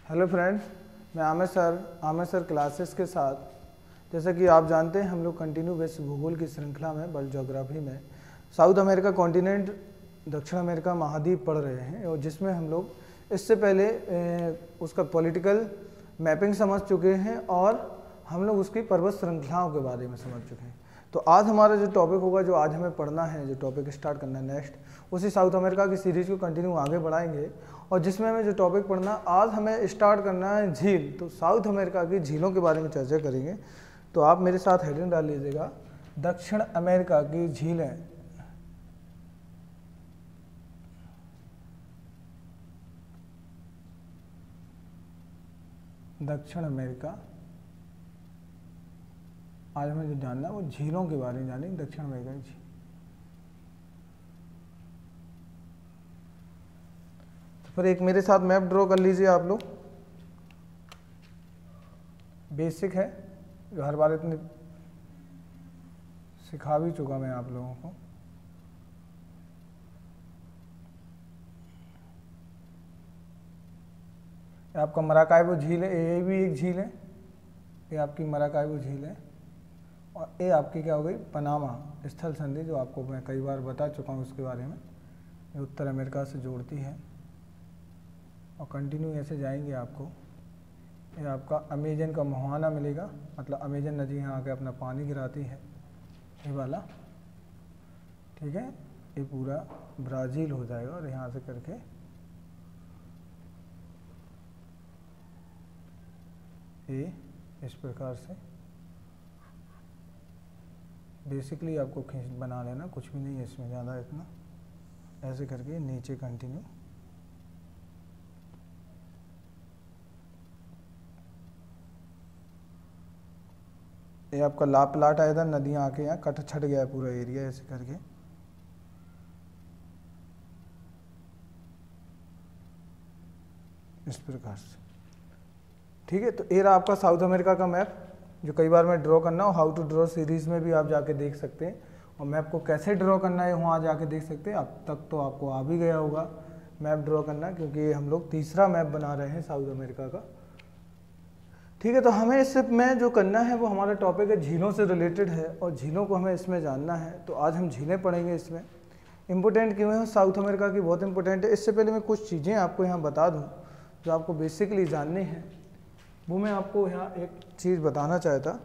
Hello friends, मैं Aamir sir classes के साथ, जैसा कि आप जानते हैं हम लोग कंटिन्यू बेस भूगोल की श्रृंखला में वर्ल्ड ज्योग्राफी में साउथ अमेरिका कॉन्टिनेंट, दक्षिण अमेरिका महाद्वीप पढ़ रहे हैं, और जिसमें हम लोग इससे पहले उसका पॉलिटिकल मैपिंग समझ चुके हैं और हम लोग उसकी पर्वत श्रृंखलाओं के बारे में समझ चुके हैं। तो आज हमारा जो टॉपिक होगा, जो आज हमें पढ़ना है, जो टॉपिक स्टार्ट करना है नेक्स्ट, उसी साउथ अमेरिका की सीरीज़ को कंटिन्यू आगे बढ़ाएंगे। और जिसमें हमें जो टॉपिक पढ़ना, आज हमें स्टार्ट करना है झील। तो साउथ अमेरिका की झीलों के बारे में चर्चा करेंगे। तो आप मेरे साथ हेडिंग डाल लीजिएगा, दक्षिण अमेरिका की झीलें। दक्षिण अमेरिका, आज हमें जो जानना है वो झीलों के बारे में जानेंगे, दक्षिण अमेरिका की झील। तो फिर एक मेरे साथ मैप ड्रॉ कर लीजिए आप लोग। बेसिक है, जो हर बार इतने सिखा भी चुका मैं आप लोगों को। आपका मराकाइबो झील है, ये भी एक झील है, ये आपकी मराकाइबो झील है। और ये आपकी क्या हो गई, पनामा स्थल संधि, जो आपको मैं कई बार बता चुका हूँ उसके बारे में। ये उत्तर अमेरिका से जोड़ती है और कंटिन्यू ऐसे जाएंगे आपको। ये आपका अमेजन का मुहाना मिलेगा, मतलब अमेजन नदी यहाँ आके अपना पानी गिराती है, ये वाला, ठीक है। ये पूरा ब्राज़ील हो जाएगा और यहाँ से करके ये इस प्रकार से बेसिकली आपको खींच बना लेना, कुछ भी नहीं है इसमें ज़्यादा इतना। ऐसे करके नीचे कंटिन्यू, ये आपका लाप्लाट आया था, नदियाँ आके यहाँ कट छट गया है पूरा एरिया, ऐसे करके। इस प्रकार से, ठीक है। तो ये रहा आपका साउथ अमेरिका का मैप, जो कई बार मैं ड्रॉ करना हो, हाउ टू ड्रॉ सीरीज़ में भी आप जाके देख सकते हैं। और मैप को कैसे ड्रॉ करना है वहाँ जाके देख सकते हैं। अब तक तो आपको आ भी गया होगा मैप ड्रॉ करना, क्योंकि हम लोग तीसरा मैप बना रहे हैं साउथ अमेरिका का, ठीक है। तो हमें इससे में जो करना है वो हमारा टॉपिक है झीलों से रिलेटेड है, और झीलों को हमें इसमें जानना है। तो आज हम झीलें पढ़ेंगे। इसमें इम्पोर्टेंट क्यों है, साउथ अमेरिका की बहुत इंपॉर्टेंट है। इससे पहले मैं कुछ चीज़ें आपको यहाँ बता दूँ जो आपको बेसिकली जाननी है। वो मैं आपको यहाँ एक चीज़ बताना चाहता।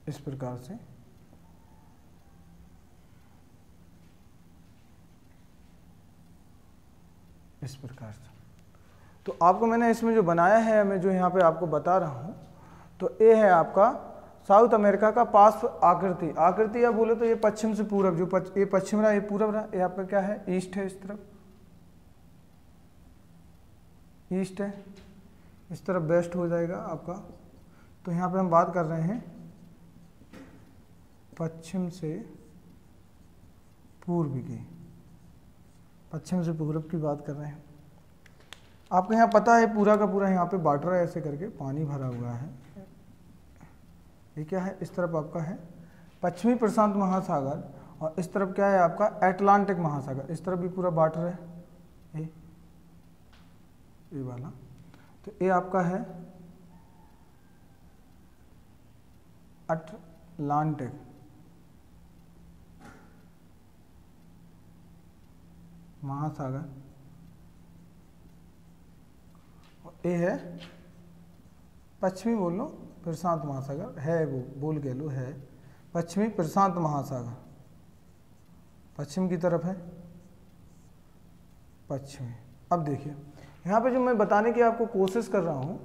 इस प्रकार से तो आपको मैंने इसमें जो बनाया है, मैं जो यहाँ पे आपको बता रहा हूँ, तो ये है आपका साउथ अमेरिका का पार्श्व आकृति। आकृति या बोले तो ये पश्चिम से पूरब, जो ये पश्चिम रहा, ये पूरब रहा, ये आपका क्या है, ईस्ट है। इस तरफ ईस्ट है, इस तरफ वेस्ट हो जाएगा आपका। तो यहाँ पे हम बात कर रहे हैं पश्चिम से पूर्व की, पश्चिम से पूर्व की बात कर रहे हैं। आपको यहाँ पता है पूरा का पूरा यहाँ पे वाटर है, ऐसे करके पानी भरा हुआ है। ये क्या है, इस तरफ आपका है पश्चिमी प्रशांत महासागर, और इस तरफ क्या है आपका अटलांटिक महासागर। इस तरफ भी पूरा वाटर है, ये वाला। तो ये आपका है अटलांटिक महासागर, और ये है पश्चिमी, बोल लो प्रशांत महासागर है, वो बोल के लो, है पश्चिमी प्रशांत महासागर, पश्चिम की तरफ है पश्चिमी। अब देखिए यहाँ पे जो मैं बताने की आपको कोशिश कर रहा हूँ,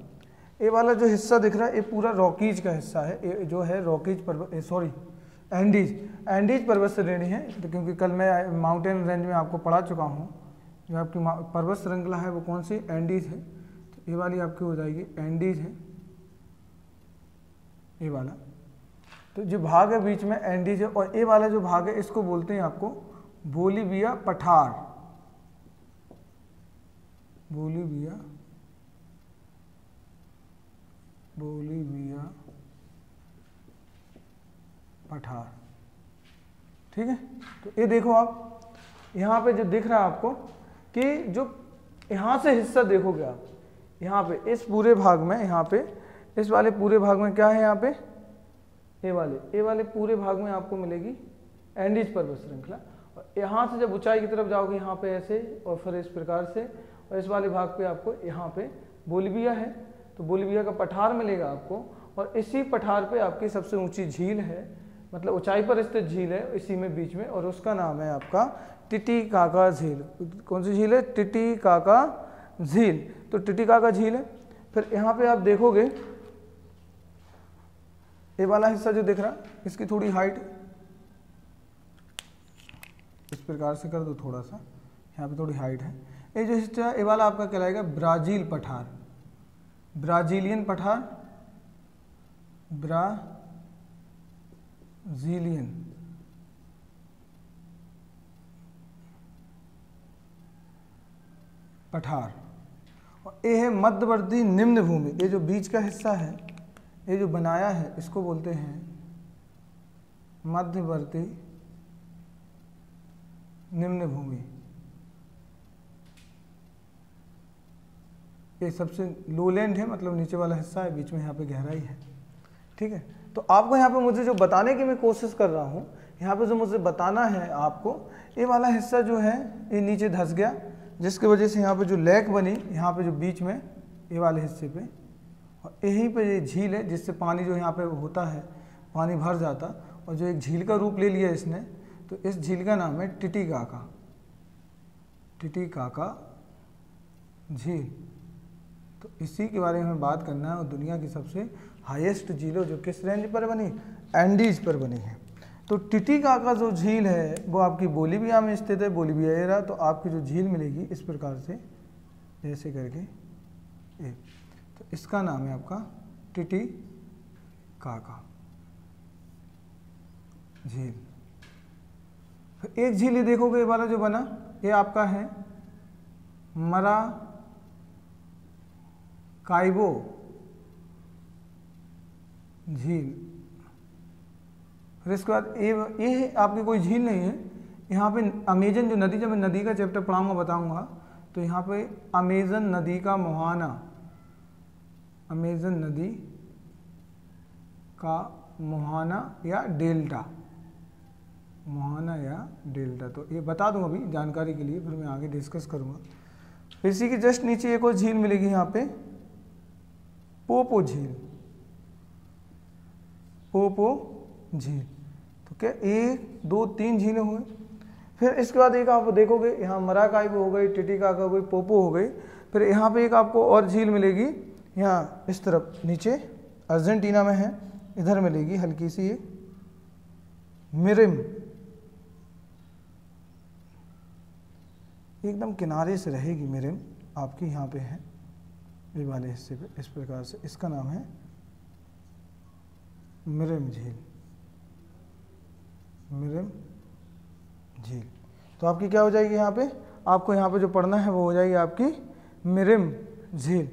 ये वाला जो हिस्सा दिख रहा है, ये पूरा रॉकीज का हिस्सा है। ये जो है रॉकीज पर्वत, सॉरी, एंडीज पर्वत श्रेणी है, तो क्योंकि कल मैं माउंटेन रेंज में आपको पढ़ा चुका हूँ, जो आपकी पर्वत श्रृंखला है वो कौन सी, एंडीज है। तो ये वाली आपकी हो जाएगी एंडीज है, ये वाला। तो जो भाग है बीच में एंडीज है, और ये वाला जो भाग है इसको बोलते हैं आपको बोलीविया पठार, बोलीविया पठार, ठीक है। तो ये देखो आप यहाँ पे जो दिख रहा है आपको कि जो यहाँ से हिस्सा देखोगे आप, यहाँ पे इस पूरे भाग में, यहाँ पे इस वाले पूरे भाग में क्या है, यहाँ पे ये वाले पूरे भाग में आपको मिलेगी एंडीज पर्वत श्रृंखला। और यहाँ से जब ऊंचाई की तरफ जाओगे यहाँ पे ऐसे, और फिर इस प्रकार से, और इस वाले भाग पे आपको यहाँ पे बोलीविया है, तो बोलीविया का पठार मिलेगा आपको। और इसी पठार पे आपकी सबसे ऊंची झील है, मतलब ऊंचाई पर स्थित झील है इसी में बीच में, और उसका नाम है आपका टिटिकाका झील। कौन सी झील है, टिटिकाका झील। तो टिटिकाका झील है। फिर यहाँ पे आप देखोगे ये वाला हिस्सा जो दिख रहा, इसकी थोड़ी हाइट इस प्रकार से कर दो, थोड़ा सा यहाँ पे थोड़ी हाइट है। ये जो हिस्सा है ये वाला आपका कहलाएगा ब्राजील पठार, ब्राजीलियन पठार, ब्राजीलियन पठार। और ये है मध्यवर्ती निम्न भूमि। ये जो बीच का हिस्सा है, ये जो बनाया है, इसको बोलते हैं मध्यवर्ती निम्न भूमि। ये सबसे लोलैंड है, मतलब नीचे वाला हिस्सा है, बीच में यहाँ पे गहराई है, ठीक है। तो आपको यहाँ पे मुझे जो बताने की मैं कोशिश कर रहा हूँ, यहाँ पे जो मुझे बताना है आपको, ये वाला हिस्सा जो है ये नीचे धंस गया, जिसकी वजह से यहाँ पे जो लेक बनी, यहाँ पे जो बीच में ये वाले हिस्से पे, और यहीं पे ये झील है जिससे पानी जो यहाँ पे होता है, पानी भर जाता, और जो एक झील का रूप ले लिया इसने, तो इस झील का नाम है टिटिकाका, टिटिकाका झील। तो इसी के बारे में बात करना है। और दुनिया की सबसे हाईएस्ट झील है जो किस रेंज पर बनी, एंडीज पर बनी है। तो टिटिकाका जो झील है वो आपकी बोलीविया में स्थित है, बोलीविया एरा। तो आपकी जो झील मिलेगी इस प्रकार से, जैसे करके एक, तो इसका नाम है आपका टिटिकाका झील। फिर एक झील ये देखोगे, ये वाला जो बना ये आपका है मराकाइबो झील। फिर इसके बाद ये आपकी कोई झील नहीं है, यहाँ पे अमेजन जो नदी, जब मैं नदी का चैप्टर पढ़ाऊंगा बताऊंगा, तो यहाँ पे अमेजन नदी का मुहाना, अमेजन नदी का मुहाना या डेल्टा, मुहाना या डेल्टा। तो ये बता दूं अभी जानकारी के लिए, फिर मैं आगे डिस्कस करूँगा। इसी के जस्ट नीचे एक और झील मिलेगी यहाँ पे, पोपो झील, पोपो झील। तो क्या 1 2 3 झीलें हुए। फिर इसके बाद एक आप देखोगे यहाँ मराकाइबो हो गई, टिटिकाका हो गई, पोपो हो गई। फिर यहाँ पे एक आपको और झील मिलेगी, यहाँ इस तरफ नीचे अर्जेंटीना में है, इधर मिलेगी हल्की सी एक मिरिम, एकदम किनारे से रहेगी मिरिम आपकी, यहाँ पे है ये वाले हिस्से पे इस प्रकार से। इसका नाम है मिरिम झील, मिरिम झील। तो आपकी क्या हो जाएगी यहाँ पे, आपको यहाँ पे जो पढ़ना है वो हो जाएगी आपकी मिरिम झील।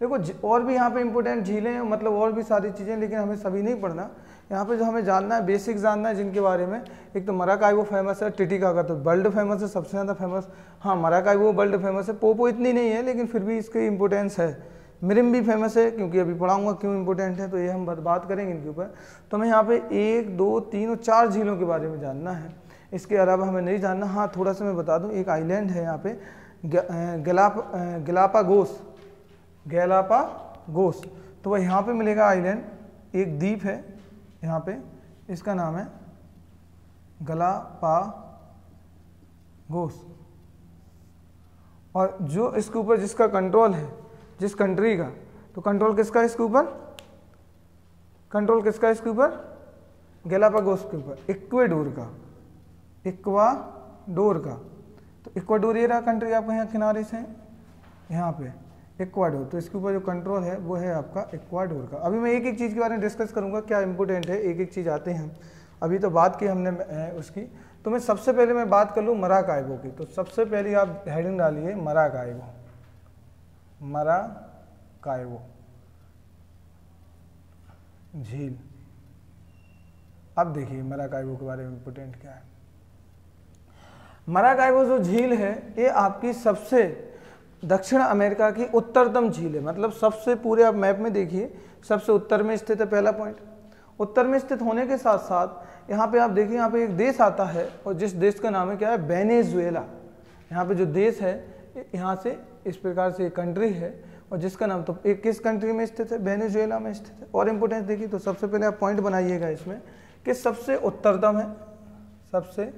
देखो और भी यहाँ पे इंपॉर्टेंट झीलें, मतलब और भी सारी चीज़ें, लेकिन हमें सभी नहीं पढ़ना। यहाँ पे जो हमें जानना है, बेसिक जानना है जिनके बारे में, एक तो मराकाइबो फेमस है, टिटिकाका तो वर्ल्ड फेमस है, सबसे ज़्यादा फेमस। हाँ, मराकाइबो वर्ल्ड फेमस है, पोपो इतनी नहीं है लेकिन फिर भी इसकी इंपॉर्टेंस है। मिरिम भी फेमस है, क्योंकि अभी पढ़ाऊंगा क्यों इंपॉर्टेंट है, तो ये हम बात करेंगे इनके ऊपर। तो हमें यहाँ पे 1 2 3 और 4 झीलों के बारे में जानना है, इसके अलावा हमें नहीं जानना। हाँ, थोड़ा सा मैं बता दूँ, एक आइलैंड है यहाँ पे गैलापागोस, गैलापागोस। तो वह यहाँ पे मिलेगा आइलैंड, एक द्वीप है यहाँ पे, इसका नाम है गैलापागोस। और जो इसके ऊपर जिसका कंट्रोल है, जिस कंट्री का, तो कंट्रोल किसका है इसके ऊपर, कंट्रोल किसका है इसके ऊपर, गैलापागोस के ऊपर, इक्वाडोर का, इक्वाडोर का। तो इक्वाडोर ये रहा कंट्री आपका यहाँ किनारे से, यहाँ पे इक्वाडोर, तो इसके ऊपर जो कंट्रोल है वो है आपका इक्वाडोर का। अभी मैं एक एक चीज़ के बारे में डिस्कस करूँगा, क्या इंपॉर्टेंट है, एक एक चीज़ आते हैं। अभी तो बात की हमने उसकी, तो मैं सबसे पहले मैं बात कर लूँ मराकाइबो की। तो सबसे पहले आप हेडिंग डालिए मराकाइबो, मराकाइबो झील। अब देखिए मराकाइबो के बारे में इंपॉर्टेंट क्या है। मराकाइबो जो झील है ये आपकी सबसे दक्षिण अमेरिका की उत्तरतम झील है, मतलब सबसे, पूरे आप मैप में देखिए सबसे उत्तर में स्थित है, पहला पॉइंट। उत्तर में स्थित होने के साथ साथ यहाँ पे आप देखिए, यहाँ पे एक देश आता है और जिस देश का नाम है क्या है, वेनेजुएला। यहाँ पे जो देश है यहाँ से इस प्रकार से एक कंट्री है और जिसका नाम, तो एक किस कंट्री में स्थित है, वेनेजुएला में स्थित है। और इम्पोर्टेंस देखिए, तो सबसे पहले आप पॉइंट बनाइएगा इसमें कि सबसे उत्तरतम है, सबसे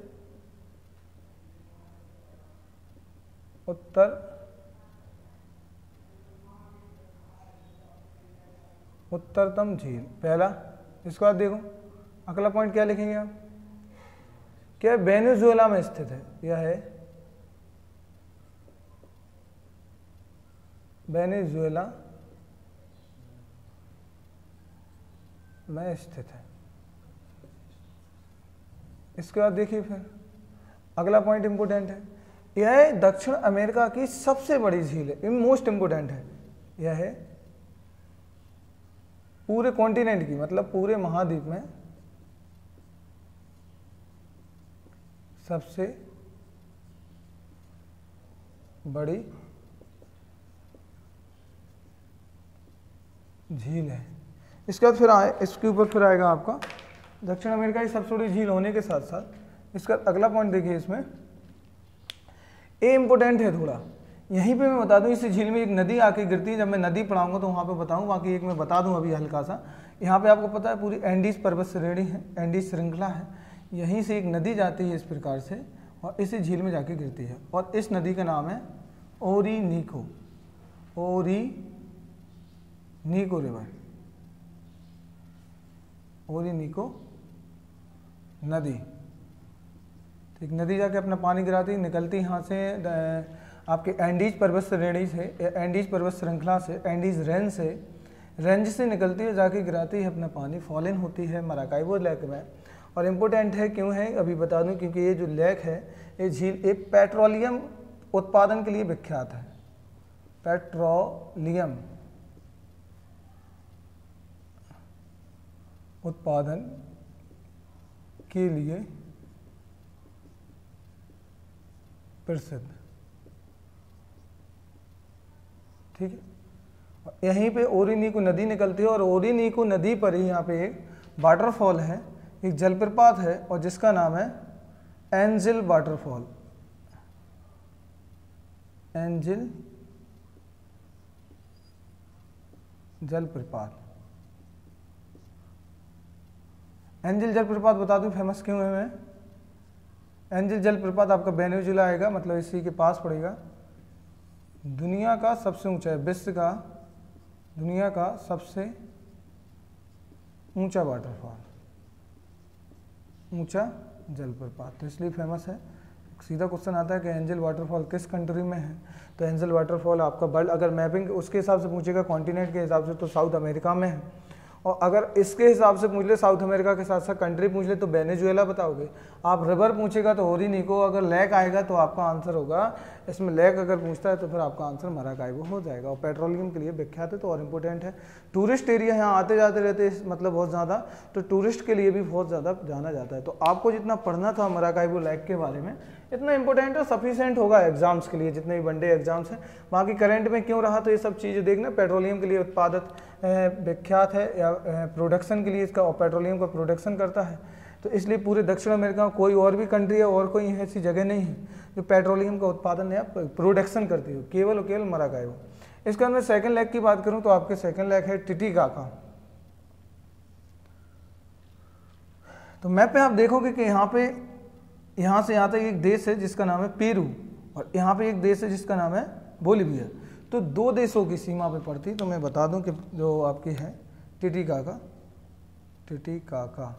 उत्तरतम झील, पहला। इसके बाद देखो अगला पॉइंट क्या लिखेंगे आप, क्या वेनेजुएला में स्थित है, यह है वेनेजुएला में स्थित है। इसके बाद देखिए फिर अगला पॉइंट इंपोर्टेंट है, यह दक्षिण अमेरिका की सबसे बड़ी झील है, मोस्ट इंपोर्टेंट है। यह है पूरे कॉन्टिनेंट की, मतलब पूरे महाद्वीप में सबसे बड़ी झील है। इसके बाद फिर इसके ऊपर फिर आएगा आपका दक्षिण अमेरिका की सबसे बड़ी झील होने के साथ साथ इसका अगला पॉइंट देखिए, इसमें ए इंपोर्टेंट है थोड़ा। यहीं पे मैं बता दूं, इस झील में एक नदी आके गिरती है, जब मैं नदी पढ़ाऊंगा तो वहाँ पे बताऊं, बाकी एक मैं बता दूं अभी हल्का सा। यहाँ पे आपको पता है पूरी एंडीज पर्वत श्रेणी है, एंडीज श्रृंखला है, यहीं से एक नदी जाती है इस प्रकार से और इसी झील में जाके गिरती है और इस नदी का नाम है ओरिनीको, ओरिनीको रिवर, ओरिनीको नदी। एक नदी जाके अपना पानी गिराती, निकलती यहाँ से आपके एंडीज पर्वत श्रेणी से, एंडीज पर्वत श्रृंखला से, एंडीज रेंज से निकलती है, जाके गिराती है अपना पानी, फॉलन होती है मराकाइबो लेक में। और इम्पोर्टेंट है क्यों है अभी बता दूं, क्योंकि ये जो लेक है, ये झील एक पेट्रोलियम उत्पादन के लिए विख्यात है, पेट्रोलियम उत्पादन के लिए प्रसिद्ध, ठीक है। यहीं पे ओरिनीको नदी निकलती है और ओरिनीको नदी पर ही यहाँ पे एक वाटरफॉल है, एक जलप्रपात है और जिसका नाम है एंजिल वाटरफॉल, एंजिल जलप्रपात। एंजिल जलप्रपात बता दूं फेमस क्यों है मैं, एंजिल जलप्रपात आपका वेनेजुएला आएगा, मतलब इसी के पास पड़ेगा। दुनिया का सबसे ऊंचा है, विश्व का दुनिया का सबसे ऊंचा वाटरफॉल, ऊंचा जलप्रपात, तो इसलिए फेमस है। सीधा क्वेश्चन आता है कि एंजिल वाटरफॉल किस कंट्री में है, तो एंजिल वाटरफॉल आपका वर्ल्ड, अगर मैपिंग उसके हिसाब से पूछेगा कॉन्टिनेंट के हिसाब से, तो साउथ अमेरिका में है। और अगर इसके हिसाब से पूछ ले, साउथ अमेरिका के साथ साथ कंट्री पूछ ले, तो वेनेजुएला बताओगे। आप रिवर पूछेगा तो ओरिनीको, अगर लेक आएगा तो आपका आंसर होगा, इसमें लेक अगर पूछता है तो फिर आपका आंसर मराकाइबो हो जाएगा। और पेट्रोलियम के लिए विख्यात है तो और इम्पोर्टेंट है। टूरिस्ट एरिया यहाँ आते जाते रहते हैं, मतलब बहुत ज़्यादा, तो टूरिस्ट के लिए भी बहुत ज़्यादा जाना जाता है। तो आपको जितना पढ़ना था मराकाइबो लेक के बारे में, इतना इंपॉर्टेंट और सफिशिएंट होगा एग्जाम्स के लिए, जितने भी वनडे एग्जाम्स हैं। बाकी करंट में क्यों रहा, तो ये सब चीज़ें देखना। पेट्रोलियम के लिए उत्पादक विख्यात है, या प्रोडक्शन के लिए इसका, पेट्रोलियम का प्रोडक्शन करता है, तो इसलिए पूरे दक्षिण अमेरिका में कोई और भी कंट्री है और कोई ऐसी जगह नहीं है जो पेट्रोलियम का उत्पादन या प्रोडक्शन करती हो, केवल और केवल मराकाइबो। इसके अंदर सेकंड लेग की बात करूं तो आपके सेकंड लेग है टिटिकाका। तो मैप पे आप देखोगे कि यहाँ पे, यहाँ से यहाँ तक एक देश है जिसका नाम है पेरू, और यहाँ पे एक देश है जिसका नाम है बोलिविया। तो दो देशों की सीमा पे पड़ती। तो मैं बता दूं कि जो आपकी है टिटिकाका, टिटिकाका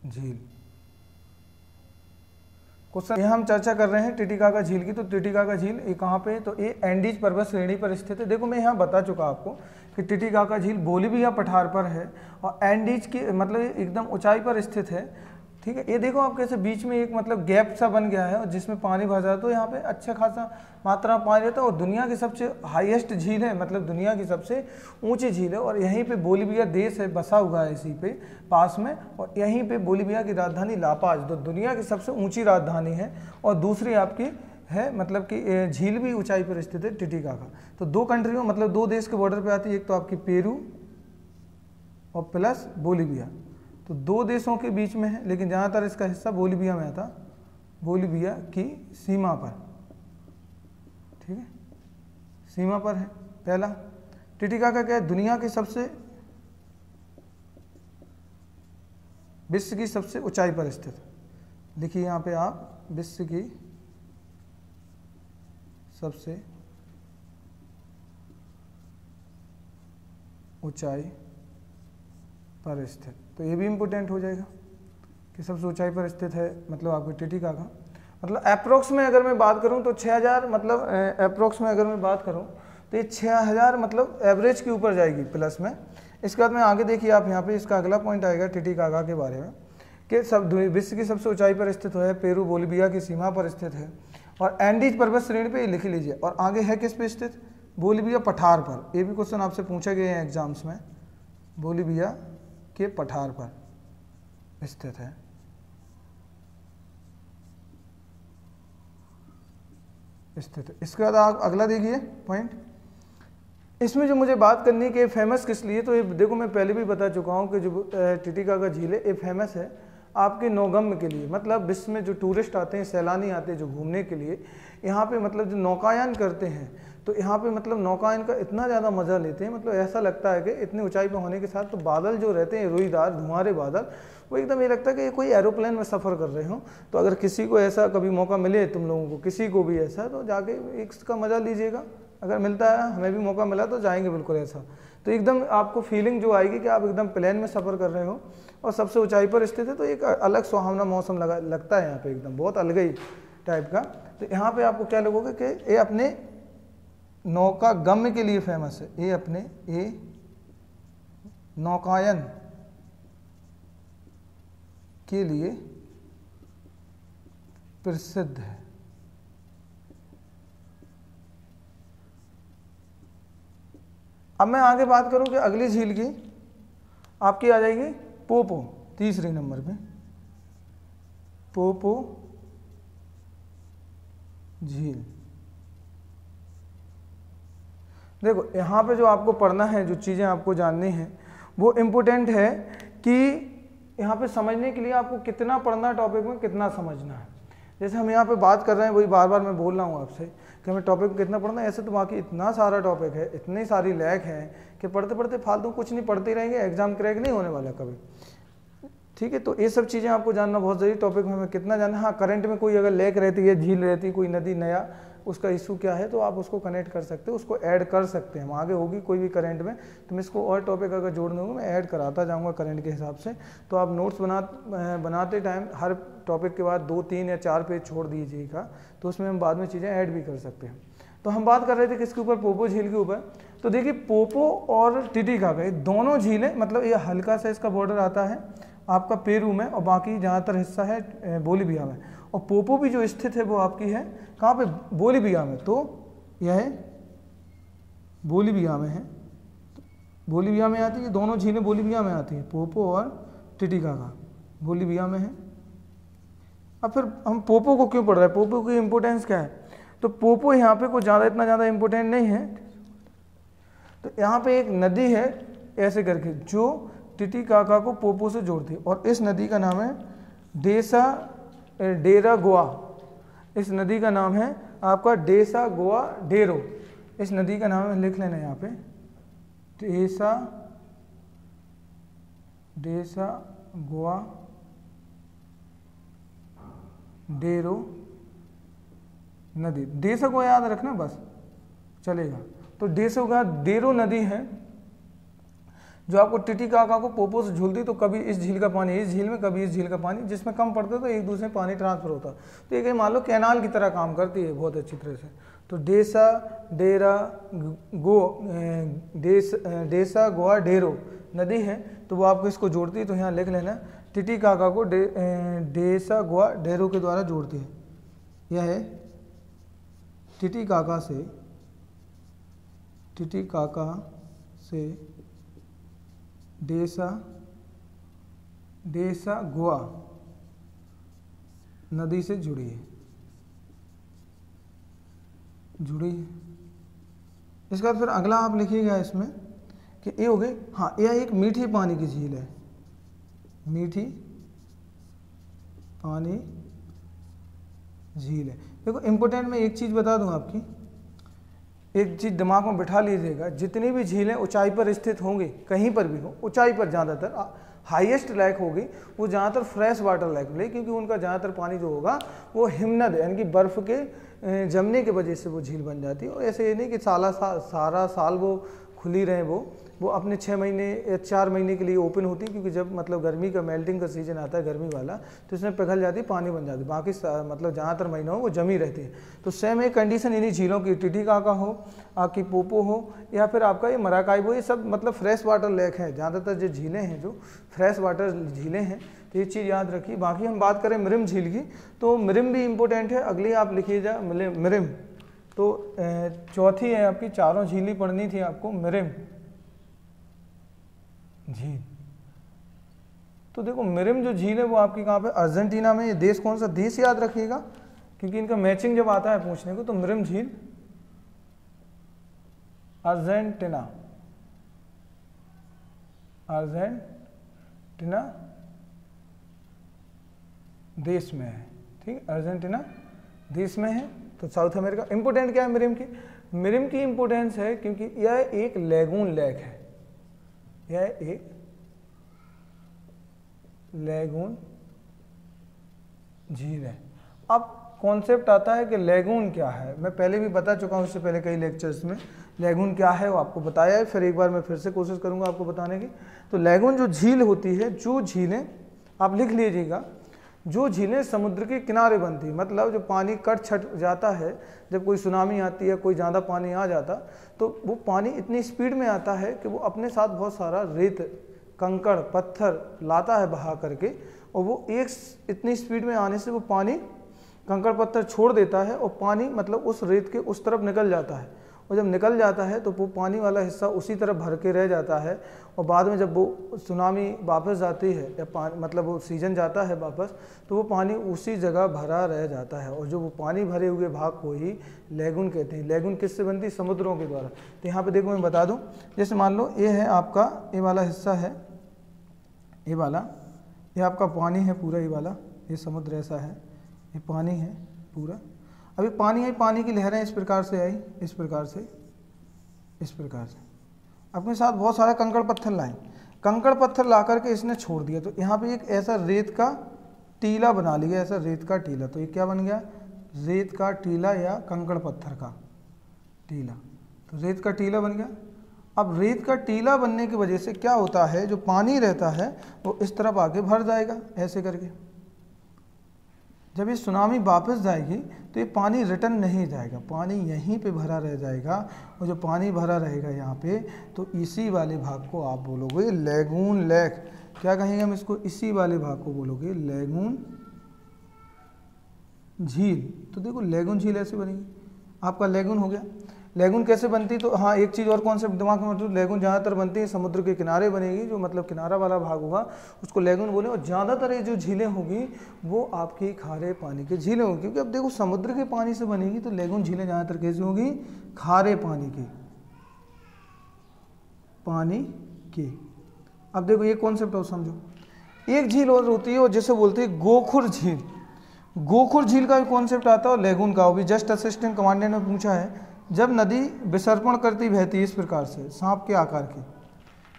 झील। क्वेश्चन यहाँ हम चर्चा कर रहे हैं टिटिकाका झील की। तो टिटिकाका झील ये कहाँ पे है? तो ये एंडीज पर्वत श्रेणी पर स्थित है। देखो मैं यहाँ बता चुका आपको कि टिटिकाका झील बोलिविया पठार पर है और एंडीज की मतलब एकदम ऊंचाई पर स्थित है। ठीक है, ये देखो आप कैसे बीच में एक मतलब गैप सा बन गया है और जिसमें पानी भर जाता है, तो यहाँ पे अच्छा खासा मात्रा में पानी रहता है और दुनिया की सबसे हाईएस्ट झील है, मतलब दुनिया की सबसे ऊंची झील है। और यहीं पे बोलिविया देश है, बसा हुआ है इसी पे पास में, और यहीं पे बोलिविया की राजधानी लापाज, तो दुनिया की सबसे ऊंची राजधानी है। और दूसरी आपकी है मतलब कि झील भी ऊंचाई पर स्थित है टिटिकाका। तो दो कंट्रियों मतलब दो देश के बॉर्डर पे आती है, एक तो आपकी पेरू और प्लस बोलिविया, तो दो देशों के बीच में है, लेकिन ज़्यादातर इसका हिस्सा बोलिविया में आता, बोलिविया की सीमा पर। ठीक है, सीमा पर है। पहला टिटिकाका क्या है? दुनिया की सबसे विश्व की सबसे ऊंचाई पर स्थित। देखिए यहाँ पे आप विश्व की सबसे ऊंचाई पर स्थित, तो ये भी इम्पोर्टेंट हो जाएगा कि सबसे ऊंचाई पर स्थित है मतलब आपकी टिटिकाका। मतलब अप्रोक्स में अगर मैं बात करूं तो 6000 मतलब अप्रोक्स में अगर मैं बात करूं तो ये 6000 मतलब एवरेज के ऊपर जाएगी प्लस में। इसके बाद में आगे देखिए आप यहाँ पे इसका अगला पॉइंट आएगा टिटिकाका के बारे में कि सब विश्व की सबसे ऊंचाई पर स्थित है, पेरू बोलिविया की सीमा पर स्थित है और एंडीज पर्वत श्रेणी पे लिख लीजिए। और आगे है किस पे स्थित? बोलिविया पठार पर। ये भी क्वेश्चन आपसे पूछे गए हैं एग्जाम्स में, बोलिविया के पठार पर स्थित है। इसके बाद आप अगला देखिए पॉइंट, इसमें जो मुझे बात करनी है कि फेमस किस लिए, तो ये देखो मैं पहले भी बता चुका हूँ कि जो टिटिकाका झील है ये फेमस है आपके नौगम्य के लिए, मतलब विश्व में जो टूरिस्ट आते हैं, सैलानी आते हैं जो घूमने के लिए, यहाँ पे मतलब जो नौकायन करते हैं, तो यहाँ पे मतलब नौकायन का इतना ज़्यादा मज़ा लेते हैं, मतलब ऐसा लगता है कि इतनी ऊंचाई पर होने के साथ तो बादल जो रहते हैं रुईदार धुआंधार बादल, वो एकदम ये लगता है कि कोई एरोप्लेन में सफ़र कर रहे हो। तो अगर किसी को ऐसा कभी मौका मिले, तुम लोगों को किसी को भी ऐसा, तो जाके इसका मज़ा लीजिएगा। अगर मिलता है, हमें भी मौका मिला तो जाएंगे बिल्कुल ऐसा। तो एकदम आपको फीलिंग जो आएगी कि आप एकदम प्लेन में सफ़र कर रहे हो और सबसे ऊंचाई पर स्थित है, तो एक अलग सुहावना मौसम लगता है यहाँ पे, एकदम बहुत अलग ही टाइप का। तो यहाँ पे आपको क्या लगोगे कि ये अपने नौका गम्य के लिए फेमस है, ये अपने ये नौकायन के लिए प्रसिद्ध है। अब मैं आगे बात करूं कि अगली झील की आपकी आ जाएगी पोपो, तीसरे नंबर पे पोपो झील। देखो यहाँ पे जो आपको पढ़ना है, जो चीज़ें आपको जाननी हैं वो इम्पोर्टेंट है कि यहाँ पे समझने के लिए आपको कितना पढ़ना है, टॉपिक में कितना समझना है। जैसे हम यहाँ पे बात कर रहे हैं, वही बार बार मैं बोल रहा हूँ आपसे कि हमें टॉपिक में कितना पढ़ना है। ऐसे तो बाकी इतना सारा टॉपिक है, इतनी सारी लैक है कि पढ़ते पढ़ते फालतू कुछ नहीं पढ़ते रहेंगे, एग्जाम क्रैक नहीं होने वाला कभी। ठीक है, तो ये सब चीज़ें आपको जानना बहुत ज़रूरी। टॉपिक में हमें कितना जानना है। हाँ, करंट में कोई अगर लेक रहती है, झील रहती है, कोई नदी नया उसका इशू क्या है, तो आप उसको कनेक्ट कर सकते हो, उसको ऐड कर सकते हैं। हम आगे होगी कोई भी करंट में तो मैं इसको और टॉपिक अगर जोड़ने होंगे मैं ऐड कराता जाऊँगा करंट के हिसाब से। तो आप नोट्स बनाते टाइम हर टॉपिक के बाद 2, 3 या 4 पेज छोड़ दीजिएगा, तो उसमें हम बाद में चीज़ें ऐड भी कर सकते हैं। तो हम बात कर रहे थे किसके ऊपर? पोपो झील के ऊपर। तो देखिए पोपो और टिटिकाका दोनों झीलें, मतलब ये हल्का सा इसका बॉर्डर आता है आपका पेरू में और बाकी ज़्यादातर हिस्सा है बोलिविया में। और पोपो भी जो स्थित है वो आपकी है कहाँ पे? बोलिविया में। तो यह बोलिविया में है, बोलिविया में आती है, दोनों झीलें बोलिविया में आती हैं, पोपो और टिटिकाका बोलिविया में है। अब फिर हम पोपो को क्यों पढ़ रहे हैं, पोपो की इम्पोर्टेंस क्या है? तो पोपो यहाँ पे कुछ ज़्यादा इतना ज़्यादा इम्पोर्टेंट नहीं है। तो यहाँ पे एक नदी है ऐसे करके जो टिटिकाका को पोपो से जोड़ती है और इस नदी का नाम है डेरा गोआ। इस नदी का नाम है आपका डेसा गोआ डेरो। इस नदी का नाम है, लिख लेना यहाँ पे, डेसा गोआ डेरो नदी। डेसा को याद रखना बस चलेगा। तो डेसा गोआ डेरो नदी है जो आपको टिटिकाका को पोपो से झूलती, तो कभी इस झील का पानी इस झील में, कभी इस झील का पानी, जिसमें कम पड़ता तो एक दूसरे में पानी ट्रांसफर होता। तो ये मान लो कैनाल की तरह काम करती है बहुत अच्छी तरह से। तो डेसा डेरा डेसा गोवा डेरो नदी है, तो वो आपको इसको जोड़ती है। तो यहाँ लिख लेना टिटिकाका को डेसा गोवा डेरो के द्वारा जोड़ती है। यह है टिटिकाका से डेसा गोवा नदी से जुड़ी है। इसके बाद फिर अगला आप लिखिएगा इसमें कि ये हो गई, हाँ यह एक मीठी पानी की झील है, मीठी पानी झील है। देखो इम्पोर्टेंट मैं एक चीज़ बता दूं आपकी, एक चीज़ दिमाग में बिठा लीजिएगा, जितनी भी झीलें ऊंचाई पर स्थित होंगी, कहीं पर भी हो ऊंचाई पर, ज़्यादातर हाईएस्ट लेक होगी वो ज़्यादातर फ्रेश वाटर लेक मिलेगी, क्योंकि उनका ज़्यादातर पानी जो होगा वो हिमनद यानी कि बर्फ़ के जमने की वजह से वो झील बन जाती है। और ऐसे ये नहीं कि सारा साल वो खुली रहे, वो अपने 6 महीने या 4 महीने के लिए ओपन होती है, क्योंकि जब मतलब गर्मी का मेल्टिंग का सीजन आता है गर्मी वाला, तो इसमें पिघल जाती है, पानी बन जाती है, बाकी मतलब ज़्यादातर महीनों वो जमी रहती है। तो सेम एक कंडीशन इन्हीं झीलों की, टिटिकाका हो, आपकी पोपो हो, या फिर आपका ये मराकाइबो, ये सब मतलब फ्रेश वाटर लेक है। ज़्यादातर जो झीलें हैं जो फ्रेश वाटर झीलें हैं, तो ये चीज़ याद रखिए। बाकी हम बात करें मिरिम झील की, तो मिरिम भी इम्पोर्टेंट है। अगली आप लिखिएगा मिरिम, तो चौथी है आपकी, चारों झील ही पढ़नी थी आपको, मिरिम झील। तो देखो मिरिम जो झील है वो आपकी कहाँ पे, अर्जेंटीना में। ये देश कौन सा, देश याद रखिएगा, क्योंकि इनका मैचिंग जब आता है पूछने को। तो मिरिम झील अर्जेंटीना देश में है, ठीक, अर्जेंटीना देश में है। तो साउथ अमेरिका। इंपोर्टेंट क्या है मिरिम की, मिरिम की इंपोर्टेंस है क्योंकि यह एक लैगून लेक है, यह एक लैगून झील है। अब कॉन्सेप्ट आता है कि लैगून क्या है, मैं पहले भी बता चुका हूँ इससे पहले कई लेक्चर्स में। लैगून क्या है वो आपको बताया है, फिर एक बार मैं फिर से कोशिश करूँगा आपको बताने की। तो लैगून जो झील होती है, जो झीलें आप लिख लीजिएगा, जो झीलें समुद्र के किनारे बनती, मतलब जो पानी कट छट जाता है, जब कोई सुनामी आती है, कोई ज़्यादा पानी आ जाता, तो वो पानी इतनी स्पीड में आता है कि वो अपने साथ बहुत सारा रेत, कंकड़, पत्थर लाता है बहा करके, और वो एक इतनी स्पीड में आने से वो पानी कंकड़ पत्थर छोड़ देता है, और पानी मतलब उस रेत के उस तरफ निकल जाता है। और जब निकल जाता है तो वो पानी वाला हिस्सा उसी तरफ भर के रह जाता है, और बाद में जब वो सुनामी वापस जाती है या पानी मतलब वो सीजन जाता है वापस, तो वो पानी उसी जगह भरा रह जाता है। और जो वो पानी भरे हुए भाग को ही लैगून कहते हैं। लैगून किससे बनती है, समुद्रों के द्वारा। तो यहाँ पे देखो मैं बता दूँ, जैसे मान लो ये है आपका, ये वाला हिस्सा है, ये वाला, ये आपका पानी है पूरा, ये वाला, ये समुद्र ऐसा है, ये पानी है पूरा। अभी पानी आई, पानी की लहरें इस प्रकार से आई, इस प्रकार से, इस प्रकार से अपने साथ बहुत सारा कंकड़ पत्थर लाए, कंकड़ पत्थर ला करके इसने छोड़ दिया। तो यहाँ पे एक ऐसा रेत का टीला बना लिया, ऐसा रेत का टीला। तो ये क्या बन गया, रेत का टीला या कंकड़ पत्थर का टीला। तो रेत का टीला बन गया। अब रेत का टीला बनने की वजह से क्या होता है, जो पानी रहता है वो इस तरफ आके भर जाएगा ऐसे करके। जब ये सुनामी वापस जाएगी तो ये पानी रिटर्न नहीं जाएगा, पानी यहीं पे भरा रह जाएगा। और जो पानी भरा रहेगा यहाँ पे, तो इसी वाले भाग को आप बोलोगे लैगून लेक। क्या कहेंगे हम इसको, इसी वाले भाग को बोलोगे लैगून झील। तो देखो लैगून झील ऐसे बनेगी, आपका लैगून हो गया। लैगून कैसे बनती, तो हाँ एक चीज़ और कॉन्सेप्ट दिमाग में मतलब, लैगून ज़्यादातर बनती है समुद्र के किनारे बनेगी, जो मतलब किनारा वाला भाग होगा उसको लैगून बोले। और ज़्यादातर ये जो झीलें होगी वो आपकी खारे पानी की झीलें होंगी, क्योंकि अब देखो समुद्र के पानी से बनेगी, तो लैगून झीलें ज़्यादातर कैसी होगी, खारे पानी की। अब देखो ये कॉन्सेप्ट और समझो। एक झील और होती है और जिसे बोलते हैं गोखुर झील। गोखुर झील का भी कॉन्सेप्ट आता है और लैगून का। वो भी जस्ट असिस्टेंट कमांडेंट ने पूछा है, जब नदी विसर्पण करती बहती है इस प्रकार से, सांप के आकार की,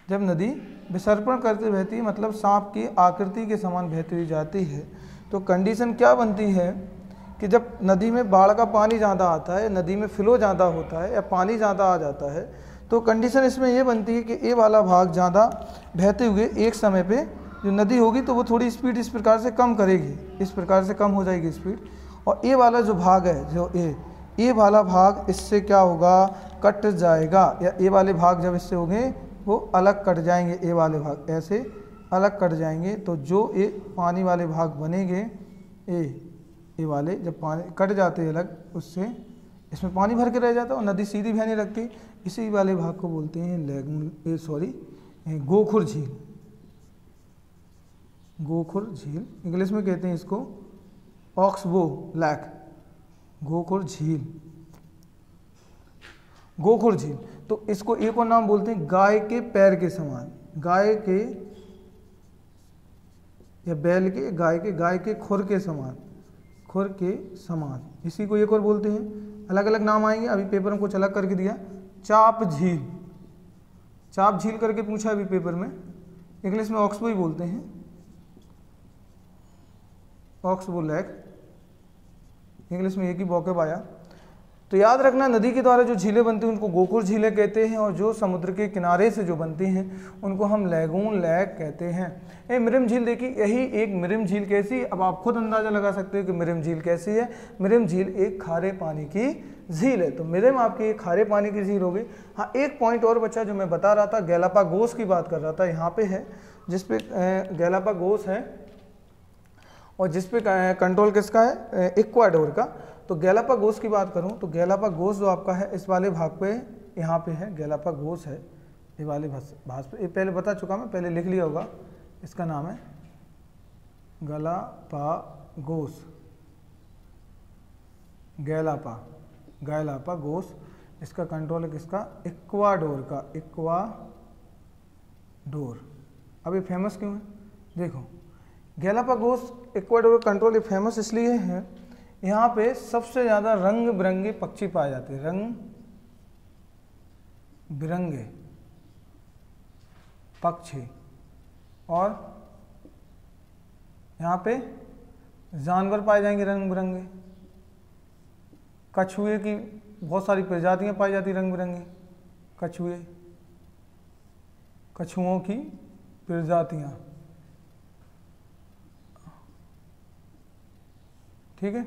जब नदी विसर्पण करती बहती मतलब सांप की आकृति के समान बहती हुई जाती है, तो कंडीशन क्या बनती है कि जब नदी में बाढ़ का पानी ज़्यादा आता है, नदी में फ्लो ज़्यादा होता है या पानी ज़्यादा आ जाता है, तो कंडीशन इसमें ये बनती है कि ए वाला भाग ज़्यादा बहते हुए एक समय पे जो नदी होगी तो वो थोड़ी स्पीड इस प्रकार से कम करेगी, इस प्रकार से कम हो जाएगी स्पीड। और ए वाला जो भाग है, जो ए वाला भाग इससे क्या होगा, कट जाएगा, या ए वाले भाग जब इससे होंगे वो अलग कट जाएंगे, ए वाले भाग ऐसे अलग कट जाएंगे। तो जो ए पानी वाले भाग बनेंगे, ए वाले जब पानी कट जाते हैं अलग, उससे इसमें पानी भर के रह जाता है और नदी सीधी बहने लगती। इसी वाले भाग को बोलते हैं लैगून, गोखुर झील। गोखुर झील इंग्लिश में कहते हैं इसको ऑक्सबो लैक, गोखुर झील, गोखुर झील। तो इसको एक और नाम बोलते हैं गाय के पैर के समान, गाय के या बैल के, गाय के खुर के समान, खुर के समान। इसी को एक और बोलते हैं, अलग अलग नाम आएंगे, अभी पेपर में कुछ अलग करके दिया, चाप झील, चाप झील करके पूछा अभी पेपर में, इंग्लिश में ऑक्सबो ही बोलते हैं, ऑक्सबो लैक, इंग्लिश में एक ही वोकैब आया। तो याद रखना, नदी के द्वारा जो झीलें बनती हैं उनको गोखुर झीलें कहते हैं, और जो समुद्र के किनारे से जो बनती हैं उनको हम लैगून लैक कहते हैं। ये मिरिम झील देखिए, यही एक मिरिम झील कैसी, अब आप खुद अंदाज़ा लगा सकते हो कि मिरिम झील कैसी है। मिरिम झील एक खारे पानी की झील है, तो मिरिम आपकी एक खारे पानी की झील हो गई। हाँ, एक पॉइंट और बचा जो मैं बता रहा था, गैलापागोस की बात कर रहा था, यहाँ पे है जिसपे गैलापागोस है और जिसपे कंट्रोल किसका है, इक्वाडोर का। तो गैलापागोस की बात करूं तो गैलापागोस जो आपका है इस वाले भाग पे, यहाँ पे है गैलापागोस है, ये वाले भाग पे, ये पहले बता चुका मैं, पहले लिख लिया होगा, इसका नाम है गैलापागोस, गैलापागोस। इसका कंट्रोल है किसका, इक्वाडोर का, इक्वाडोर। अब ये फेमस क्यों है, देखो गैलापागोस इक्वाडोर कंट्रोल फेमस इसलिए है, यहाँ पे सबसे ज़्यादा रंग बिरंगे पक्षी पाए जाते हैं, रंग बिरंगे पक्षी, और यहाँ पे जानवर पाए जाएंगे रंग बिरंगे, कछुए की बहुत सारी प्रजातियाँ पाई जाती रंग बिरंगी, कछुओं की प्रजातियाँ, ठीक है।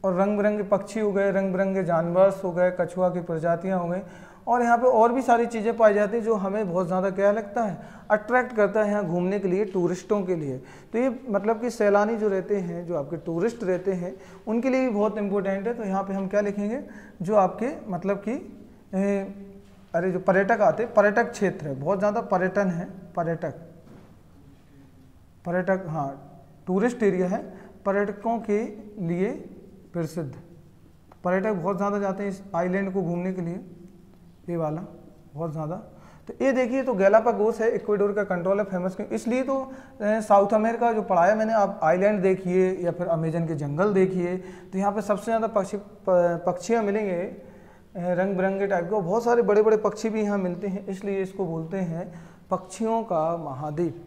और रंग बिरंगे पक्षी हो गए, रंग बिरंगे जानवर हो गए, कछुआ की प्रजातियां हो गई, और यहाँ पे और भी सारी चीज़ें पाई जाती हैं जो हमें बहुत ज़्यादा क्या लगता है, अट्रैक्ट करता है यहाँ घूमने के लिए, टूरिस्टों के लिए। तो ये मतलब कि सैलानी जो रहते हैं, जो आपके टूरिस्ट रहते हैं, उनके लिए भी बहुत इंपॉर्टेंट है। तो यहाँ पे हम क्या लिखेंगे, जो आपके मतलब कि अरे जो पर्यटक आते, पर्यटक क्षेत्र है, बहुत ज़्यादा पर्यटन है, पर्यटक हाँ, टूरिस्ट एरिया है, पर्यटकों के लिए प्रसिद्ध, पर्यटक बहुत ज़्यादा जाते हैं इस आइलैंड को घूमने के लिए, ये वाला बहुत ज़्यादा। तो ये देखिए, तो गैलापागोस है, इक्वाडोर का कंट्रोल है, फेमस क्यों, इसलिए तो साउथ अमेरिका जो पढ़ाया मैंने, आप आइलैंड देखिए या फिर अमेजन के जंगल देखिए, तो यहाँ पे सबसे ज़्यादा पक्षियाँ मिलेंगे रंग बिरंगे टाइप के, बहुत सारे बड़े बड़े पक्षी भी यहाँ मिलते हैं, इसलिए इसको बोलते हैं पक्षियों का महाद्वीप।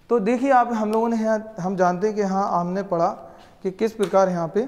तो देखिए आप, हम लोगों ने यहाँ, हम जानते हैं कि हाँ हमने पढ़ा कि किस प्रकार यहाँ पे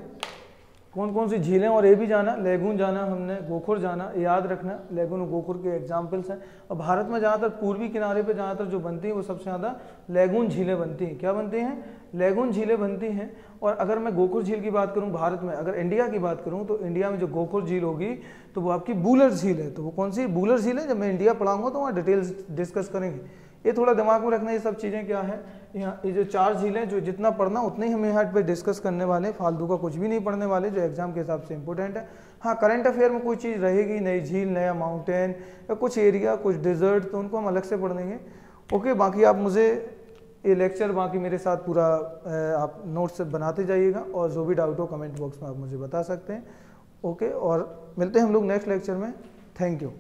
कौन कौन सी झीलें, और ये भी जाना, लैगून जाना हमने, गोखुर जाना, याद रखना, लैगून और गोखुर के एग्जाम्पल्स हैं। और भारत में ज़्यादातर पूर्वी किनारे पे ज़्यादातर जो बनती है वो सबसे ज़्यादा लैगून झीलें बनती हैं। क्या बनती हैं, लैगून झीलें बनती हैं। और अगर मैं गोखुर झील की बात करूँ भारत में, अगर इंडिया की बात करूँ तो इंडिया में जो गोखुर झील होगी तो वो आपकी बूलर झील है। तो वो कौन सी बूलर झील है, जब मैं इंडिया पढ़ाऊँगा तो वहाँ डिटेल्स डिस्कस करेंगे। ये थोड़ा दिमाग में रखना, ये सब चीज़ें क्या है, यहाँ ये जो 4 झीलें, जो जितना पढ़ना उतने ही हम यहाँ पे डिस्कस करने वाले, फालतू का कुछ भी नहीं पढ़ने वाले, जो एग्जाम के हिसाब से इंपॉर्टेंट है। हाँ, करंट अफेयर में कोई चीज़ रहेगी, नई झील, नया माउंटेन या कुछ एरिया, कुछ डिजर्ट, तो उनको हम अलग से पढ़ देंगे। ओके, बाकी आप मुझे ये लेक्चर बाकी मेरे साथ पूरा आप नोट्स बनाते जाइएगा, और जो भी डाउट हो कमेंट बॉक्स में आप मुझे बता सकते हैं। ओके, और मिलते हैं हम लोग नेक्स्ट लेक्चर में। Thank you.